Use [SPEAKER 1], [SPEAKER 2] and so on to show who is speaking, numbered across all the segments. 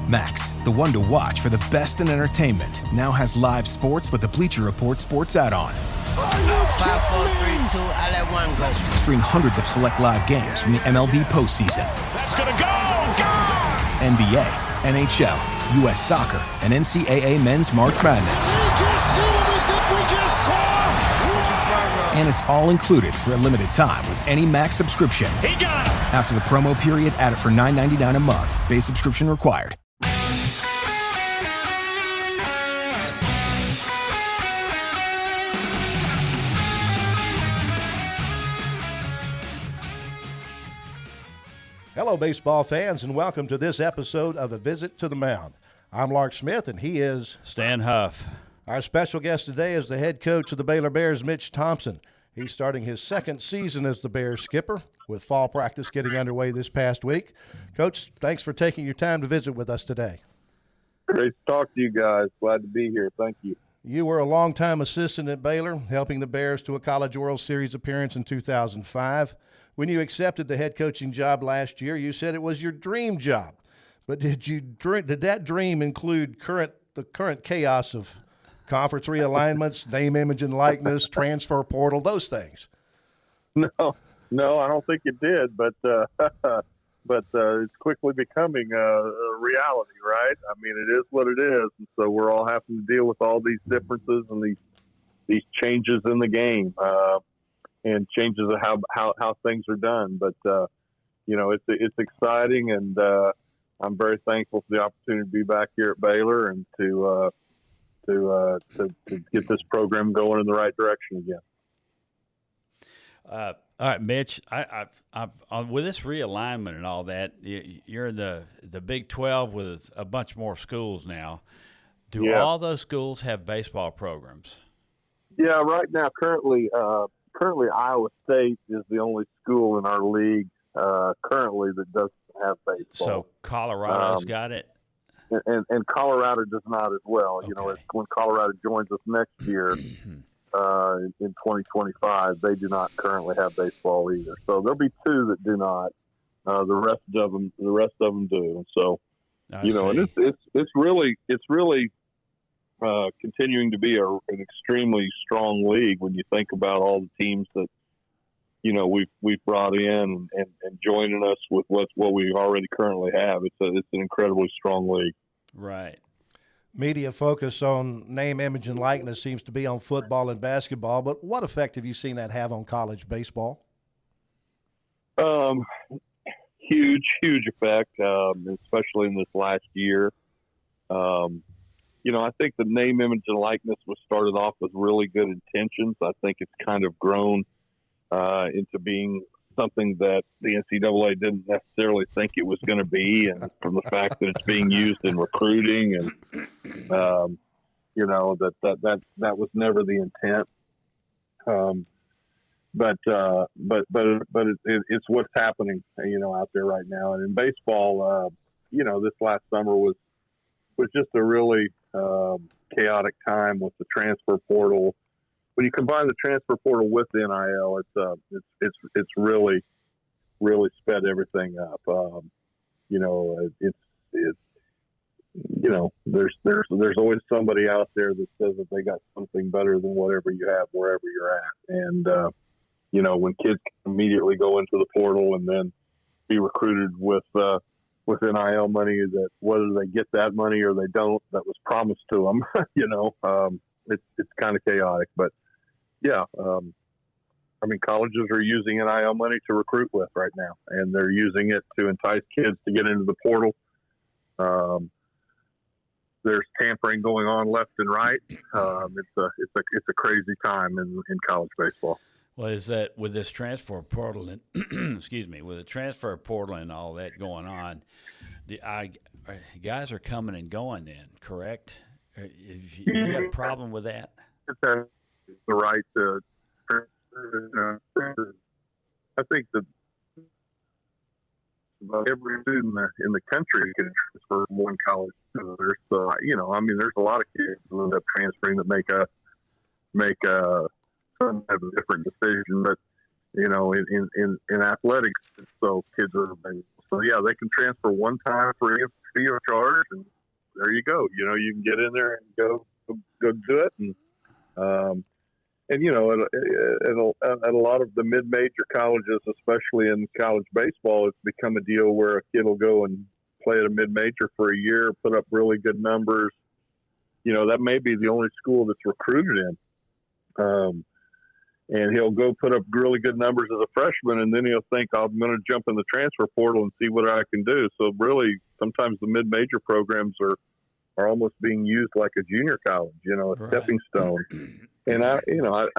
[SPEAKER 1] Max, the one to watch for the best in entertainment, now has live sports with the Bleacher Report sports add-on.
[SPEAKER 2] 5, 4, 3, 2, I let one go.
[SPEAKER 1] Stream hundreds of select live games from the MLB postseason.
[SPEAKER 3] That's gonna go!
[SPEAKER 1] NBA, NHL, U.S. Soccer, and NCAA Men's March Madness.
[SPEAKER 3] We just see what we think we just saw!
[SPEAKER 1] And it's all included for a limited time with any Max subscription.
[SPEAKER 3] He got him!
[SPEAKER 1] After the promo period, add it for $9.99 a month. Base subscription required.
[SPEAKER 4] Hello, baseball fans, and welcome to this episode of A Visit to the Mound. I'm Lark Smith, and he is
[SPEAKER 5] Stan Huff.
[SPEAKER 4] Our special guest today is the head coach of the Baylor Bears, Mitch Thompson. He's starting his second season as the Bears skipper, with fall practice getting underway this past week. Coach, thanks for taking your time to visit with us today.
[SPEAKER 6] Great to talk to you guys. Glad to be here. Thank you.
[SPEAKER 4] You were a longtime assistant at Baylor, helping the Bears to a College World Series appearance in 2005. When you accepted the head coaching job last year, you said it was your dream job. But did that dream include the current chaos of conference realignments, name, image, and likeness, transfer portal, those things?
[SPEAKER 6] No, I don't think it did. But it's quickly becoming a reality, right? I mean, it is what it is, and so we're all having to deal with all these differences and these changes in the game. And changes of how things are done. But, it's exciting, and I'm very thankful for the opportunity to be back here at Baylor and to get this program going in the right direction again.
[SPEAKER 5] All right, Mitch, I with this realignment and all that, you're in the Big 12 with a bunch more schools now. Do all those schools have baseball programs?
[SPEAKER 6] Yeah, right now, currently Iowa State is the only school in our league currently that doesn't have baseball.
[SPEAKER 5] So Colorado's got it?
[SPEAKER 6] And Colorado does not as well.
[SPEAKER 5] Okay.
[SPEAKER 6] You know, when Colorado joins us next year in 2025, they do not currently have baseball either. So there'll be two that do not. The rest of them do. And so, and it's really continuing to be an extremely strong league when you think about all the teams that we've brought in and joining us with what we already currently have. It's an incredibly strong league.
[SPEAKER 5] Right.
[SPEAKER 4] Media focus on name, image, and likeness seems to be on football and basketball, but what effect have you seen that have on college baseball?
[SPEAKER 6] Huge effect, especially in this last year. I think the name, image, and likeness was started off with really good intentions. I think it's kind of grown into being something that the NCAA didn't necessarily think it was going to be, and from the fact that it's being used in recruiting, and that was never the intent. But it's what's happening, out there right now. And in baseball, this last summer was just a really chaotic time with the transfer portal. When you combine the transfer portal with the NIL, it's really sped everything up. There's always somebody out there that says that they got something better than whatever you have wherever you're at. And when kids can immediately go into the portal and then be recruited with NIL money, that whether they get that money or they don't, that was promised to them. It's kind of chaotic, but colleges are using NIL money to recruit with right now, and they're using it to entice kids to get into the portal. There's tampering going on left and right. It's a crazy time in college baseball.
[SPEAKER 5] Well, is that with this transfer portal and with the transfer portal and all that going on, guys are coming and going then, correct? Have you got a problem with that?
[SPEAKER 6] It's the right to. I think that every student in the country can transfer from one college to another. So there's a lot of kids who end up transferring that make some have a different decision, but in athletics, so kids are available. so yeah, they can transfer one time free of charge, and there you go. You can get in there and go do it, and at a lot of the mid-major colleges, especially in college baseball, it's become a deal where a kid will go and play at a mid-major for a year, put up really good numbers. That may be the only school that's recruited in. And he'll go put up really good numbers as a freshman, and then he'll think, I'm going to jump in the transfer portal and see what I can do. So really, sometimes the mid-major programs are almost being used like a junior college, a stepping stone. And I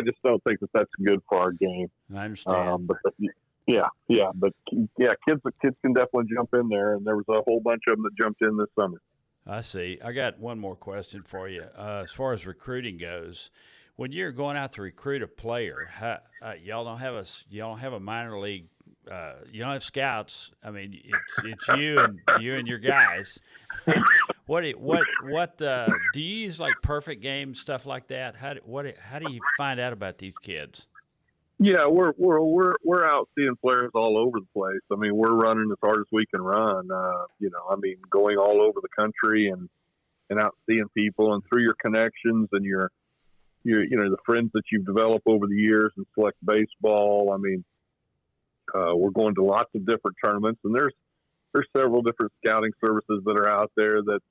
[SPEAKER 6] just don't think that's good for our game.
[SPEAKER 5] I understand.
[SPEAKER 6] But kids can definitely jump in there, and there was a whole bunch of them that jumped in this summer.
[SPEAKER 5] I see. I got one more question for you. As far as recruiting goes, when you're going out to recruit a player, y'all don't have a minor league. You don't have scouts. I mean, it's you and your guys. What do you use, like Perfect Game stuff like that? How do you find out about these kids?
[SPEAKER 6] Yeah, we're out seeing players all over the place. I mean, we're running as hard as we can run. Going all over the country and out seeing people, and through your connections and your the friends that you've developed over the years in select baseball. I mean, we're going to lots of different tournaments, and there's several different scouting services that are out there that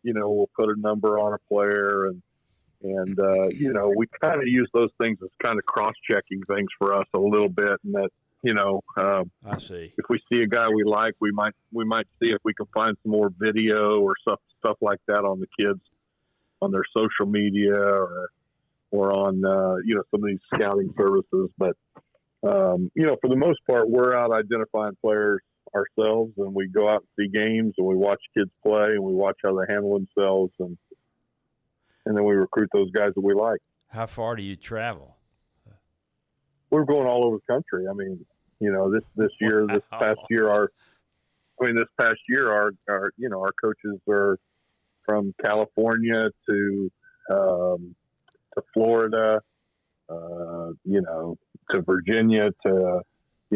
[SPEAKER 6] will put a number on a player, and we kind of use those things as kind of cross-checking things for us a little bit, and that
[SPEAKER 5] I see.
[SPEAKER 6] If we see a guy we like, we might see if we can find some more video or stuff like that on the kids on their social media or on some of these scouting services. But for the most part, we're out identifying players ourselves, and we go out and see games, and we watch kids play, and we watch how they handle themselves, and then we recruit those guys that we like.
[SPEAKER 5] How far do you travel?
[SPEAKER 6] We're going all over the country. I mean, this past year, our coaches are from California to Florida, to Virginia, to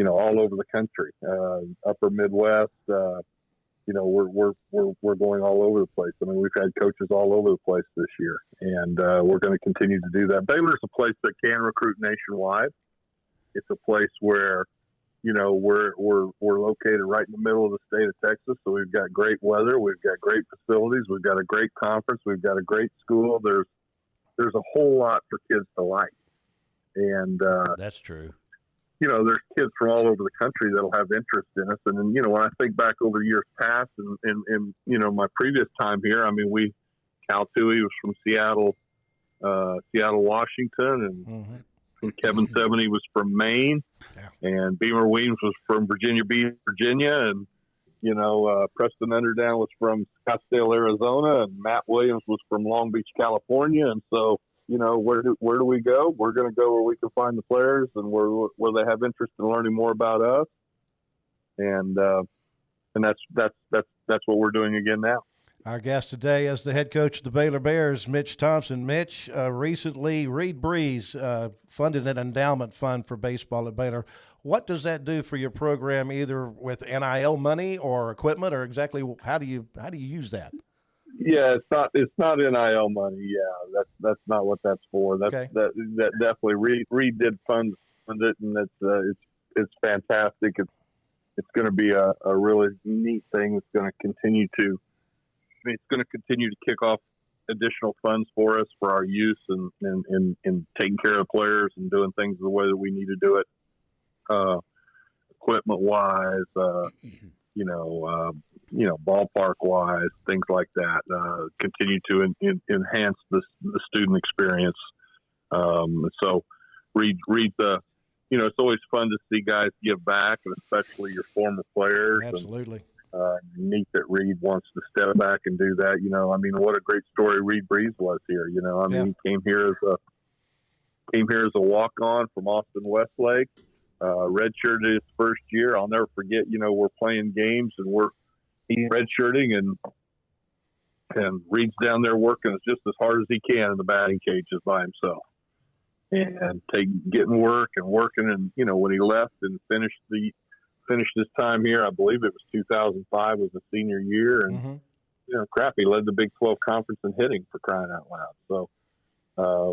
[SPEAKER 6] all over the country, upper Midwest. We're going all over the place. I mean, we've had coaches all over the place this year, and we're going to continue to do that. Baylor's a place that can recruit nationwide. It's a place where, we're located right in the middle of the state of Texas, so we've got great weather, we've got great facilities, we've got a great conference, we've got a great school. There's a whole lot for kids to like, and
[SPEAKER 5] that's true.
[SPEAKER 6] There's kids from all over the country that'll have interest in us. And then, when I think back over years past and my previous time here, I mean, Cal Tui was from Seattle, Washington, and Kevin Sebeny was from Maine, and Beamer Weems was from Virginia Beach, Virginia, and, Preston Underdown was from Scottsdale, Arizona, and Matt Williams was from Long Beach, California. And so, where do we go? We're going to go where we can find the players and where they have interest in learning more about us. And that's what we're doing again now.
[SPEAKER 4] Our guest today is the head coach of the Baylor Bears, Mitch Thompson. Mitch, recently Reed Breeze funded an endowment fund for baseball at Baylor. What does that do for your program, either with NIL money or equipment, or exactly how do you use that?
[SPEAKER 6] Yeah, it's not NIL money. Yeah, that's not what that's for. That definitely Reed did fund it, and it's fantastic. It's going to be a really neat thing. It's going to continue to kick off additional funds for us for our use and taking care of players and doing things the way that we need to do it, equipment wise, ballpark wise, things like that. Continue to enhance the student experience. So Reed's it's always fun to see guys give back, and especially your former players.
[SPEAKER 4] Absolutely.
[SPEAKER 6] Neat that Reed wants to step back and do that. What a great story Reed Breeze was here. He came here as a walk-on from Austin Westlake, redshirted his first year. I'll never forget, we're playing games and he's redshirting, and Reed's down there working just as hard as he can in the batting cages by himself, and getting work and working. And when he left and finished the finished his time here. I believe it was 2005 was the senior year, and he led the Big 12 conference in hitting, for crying out loud. So,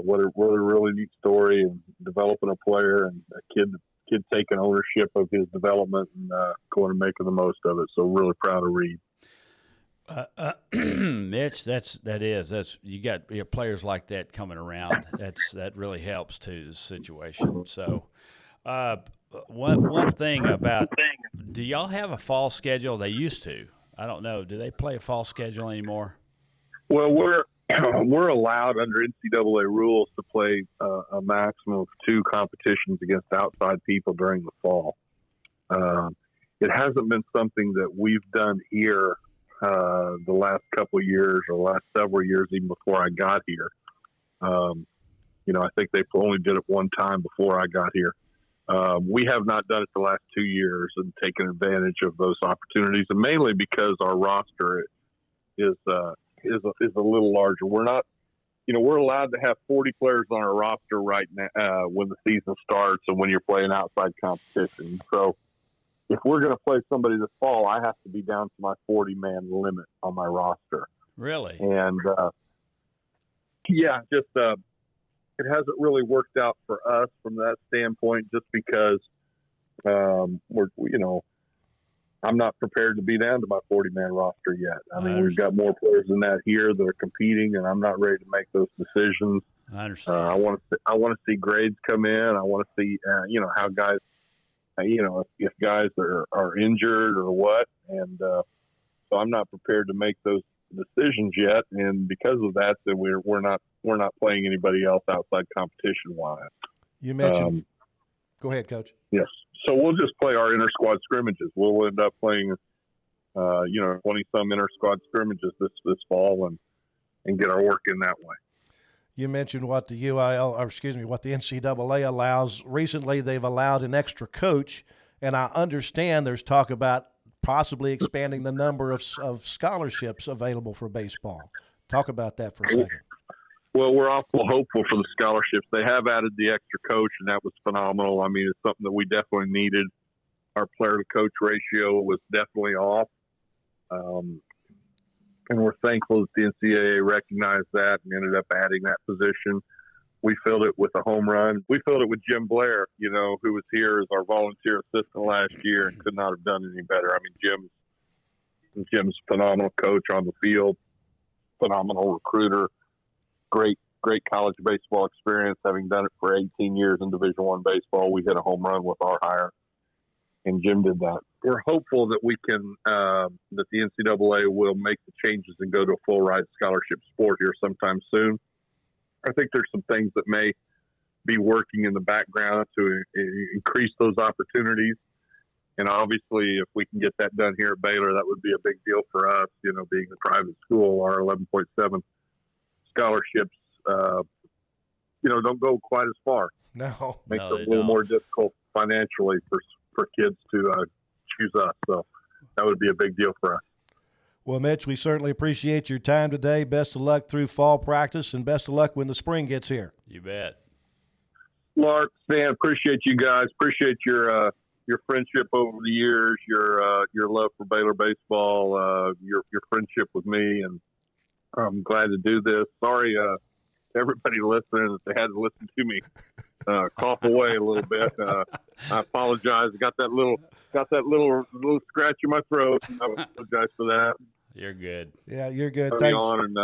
[SPEAKER 6] what a really neat story, and developing a player and a kid taking ownership of his development and going and making the most of it. So, really proud of Reed.
[SPEAKER 5] Mitch, that's you got players like that coming around. That really helps to the situation. So, one thing about, do y'all have a fall schedule? They used to. I don't know. Do they play a fall schedule anymore?
[SPEAKER 6] Well, we're allowed under NCAA rules to play a maximum of 2 competitions against outside people during the fall. It hasn't been something that we've done here the last couple of years, or the last several years, even before I got here. I think they only did it one time before I got here. We have not done it the last 2 years and taken advantage of those opportunities, and mainly because our roster is a little larger. We're not, we're allowed to have 40 players on our roster right now when the season starts and when you're playing outside competition. So if we're going to play somebody this fall, I have to be down to my 40-man limit on my roster.
[SPEAKER 5] Really?
[SPEAKER 6] And it hasn't really worked out for us from that standpoint, just because I'm not prepared to be down to my 40-man roster yet. I mean, we've got more players than that here that are competing, and I'm not ready to make those decisions.
[SPEAKER 5] I understand.
[SPEAKER 6] I want to see grades come in. I want to see, how guys, if guys are injured or what. And so I'm not prepared to make those decisions yet. And because of that, then we're not playing anybody else outside competition wise.
[SPEAKER 4] You mentioned. Go ahead, Coach.
[SPEAKER 6] Yes. So we'll just play our inter-squad scrimmages. We'll end up playing, 20-some inter-squad scrimmages this fall and get our work in that way.
[SPEAKER 4] You mentioned what the what the NCAA allows. Recently, they've allowed an extra coach, and I understand there's talk about possibly expanding the number of scholarships available for baseball. Talk about that for a second.
[SPEAKER 6] Well, we're awful hopeful for the scholarships. They have added the extra coach, and that was phenomenal. I mean, it's something that we definitely needed. Our player-to-coach ratio was definitely off. And we're thankful that the NCAA recognized that and ended up adding that position. We filled it with a home run. We filled it with Jim Blair, who was here as our volunteer assistant last year and could not have done any better. I mean, Jim's a phenomenal coach on the field, phenomenal recruiter, great college baseball experience, having done it for 18 years in Division I baseball. We hit a home run with our hire, and Jim did that. We're hopeful that we can, that the NCAA will make the changes and go to a full ride scholarship sport here sometime soon. I think there's some things that may be working in the background to increase those opportunities. And obviously, if we can get that done here at Baylor, that would be a big deal for us, being a private school. Our 11.7 scholarships, don't go quite as far.
[SPEAKER 4] No.
[SPEAKER 6] Makes it a little more difficult financially for kids to choose us. So that would be a big deal for us.
[SPEAKER 4] Well, Mitch, we certainly appreciate your time today. Best of luck through fall practice, and best of luck when the spring gets here.
[SPEAKER 5] You bet.
[SPEAKER 6] Lark, Stan, appreciate you guys. Appreciate your friendship over the years, your love for Baylor baseball, your friendship with me, and I'm glad to do this. Sorry to everybody listening that they had to listen to me cough away a little bit. I apologize. Got that little scratch in my throat. I apologize for that.
[SPEAKER 5] You're good.
[SPEAKER 4] Yeah, you're good.
[SPEAKER 6] Thanks. On, and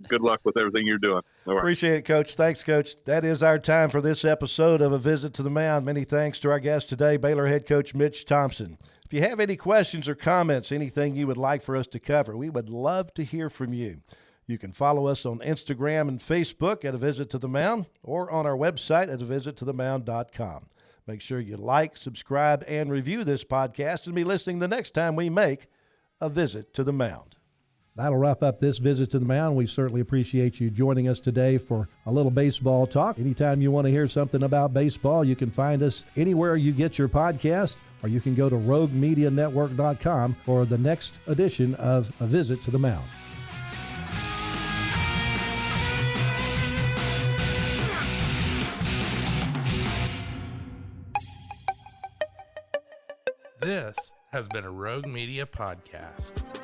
[SPEAKER 6] good luck with everything you're doing. All right.
[SPEAKER 4] Appreciate it, Coach. Thanks, Coach. That is our time for this episode of A Visit to the Mound. Many thanks to our guest today, Baylor head coach Mitch Thompson. If you have any questions or comments, anything you would like for us to cover, we would love to hear from you. You can follow us on Instagram and Facebook at A Visit to the Mound, or on our website at avisittothemound.com. Make sure you like, subscribe, and review this podcast, and be listening the next time we make A Visit to the Mound. That'll wrap up this Visit to the Mound. We certainly appreciate you joining us today for a little baseball talk. Anytime you want to hear something about baseball, you can find us anywhere you get your podcast, or you can go to roguemedianetwork.com for the next edition of A Visit to the Mound.
[SPEAKER 7] This has been a Rogue Media podcast.